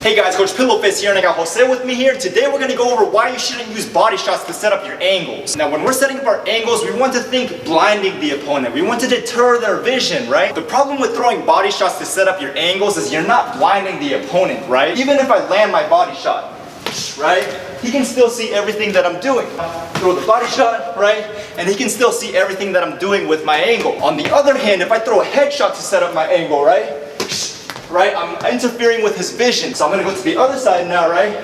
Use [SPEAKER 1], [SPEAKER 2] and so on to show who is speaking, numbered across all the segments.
[SPEAKER 1] Hey guys, Coach Pillowface here, and I got Jose with me here. Today we're going to go over why you shouldn't use body shots to set up your angles. Now when we're setting up our angles, we want to think blinding the opponent. We want to deter their vision, right? The problem with throwing body shots to set up your angles is you're not blinding the opponent, right? Even if I land my body shot, right? He can still see everything that I'm doing. Throw the body shot, right? And he can still see everything that I'm doing with my angle. On the other hand, if I throw a headshot to set up my angle, right? I'm interfering with his vision. So I'm gonna go to the other side now, right?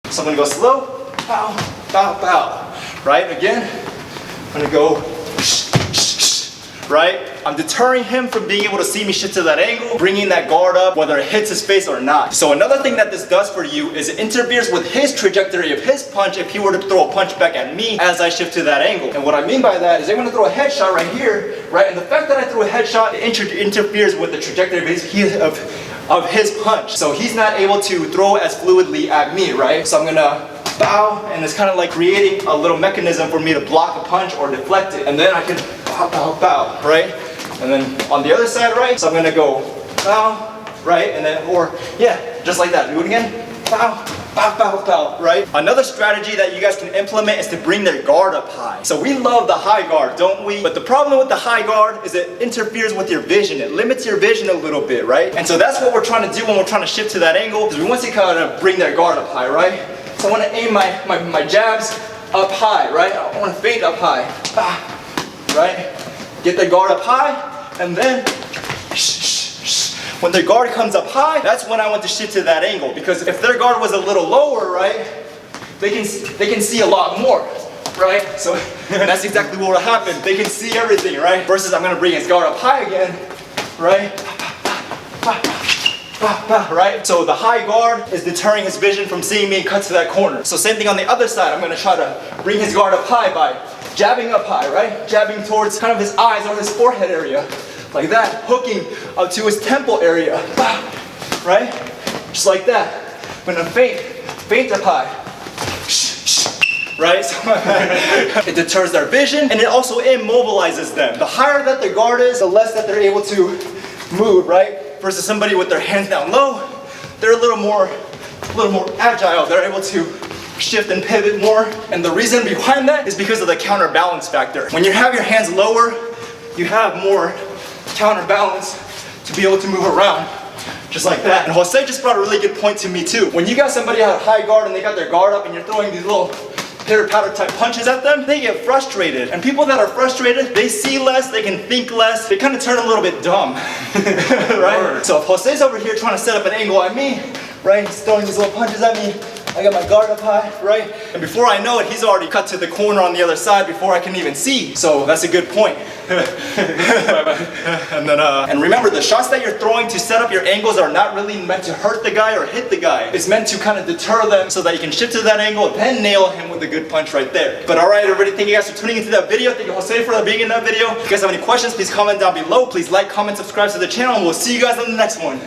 [SPEAKER 1] So I'm gonna go slow, bow, bow, bow. Right, again, I'm gonna go, right? I'm deterring him from being able to see me shift to that angle, bringing that guard up, whether it hits his face or not. So another thing that this does for you is it interferes with his trajectory of his punch if he were to throw a punch back at me as I shift to that angle. And what I mean by that is I'm going to throw a headshot right here, right? And the fact that I threw a headshot, it interferes with the trajectory of his punch. So he's not able to throw as fluidly at me, right? So I'm going to bow, and it's kind of like creating a little mechanism for me to block a punch or deflect it. And then I can bow, bow, bow, right? And then on the other side, right? So I'm gonna go bow, right? And then, just like that. Do it again. Bow, bow, bow, bow, right? Another strategy that you guys can implement is to bring their guard up high. So we love the high guard, don't we? But the problem with the high guard is it interferes with your vision. It limits your vision a little bit, right? And so that's what we're trying to do when we're trying to shift to that angle, is we want to kind of bring their guard up high, right? So I want to aim my jabs up high, right? I want to feint up high, right? Get their guard up high, and then when their guard comes up high, that's when I want to shift to that angle. Because if their guard was a little lower, right, they can see a lot more, right? So that's exactly what will happen. They can see everything, right? Versus I'm going to bring his guard up high again, right? Right? So the high guard is deterring his vision from seeing me cut to that corner. So same thing on the other side. I'm going to try to bring his guard up high by jabbing up high, right? Jabbing towards kind of his eyes or his forehead area. Like that. Hooking up to his temple area. Right? Just like that. I'm going to feint up high. Right? So it deters their vision, and it also immobilizes them. The higher that their guard is, the less that they're able to move, right? Versus somebody with their hands down low, they're a little more agile. They're able to shift and pivot more. And the reason behind that is because of the counterbalance factor. When you have your hands lower, you have more counterbalance to be able to move around, just like that. And Jose just brought a really good point to me too. When you got somebody at a high guard and they got their guard up and you're throwing these little pitter-patter type punches at them, they get frustrated. And people that are frustrated, they see less, they can think less, they kind of turn a little bit dumb, right? So if Jose's over here trying to set up an angle at me, right, he's throwing these little punches at me, I got my guard up high, right? And before I know it, he's already cut to the corner on the other side before I can even see. So that's a good point. And remember, the shots that you're throwing to set up your angles are not really meant to hurt the guy or hit the guy. It's meant to kind of deter them so that you can shift to that angle, then nail him with a good punch right there. But alright everybody, thank you guys for tuning into that video. Thank you Jose for being in that video. If you guys have any questions, please comment down below. Please like, comment, subscribe to the channel, and we'll see you guys on the next one.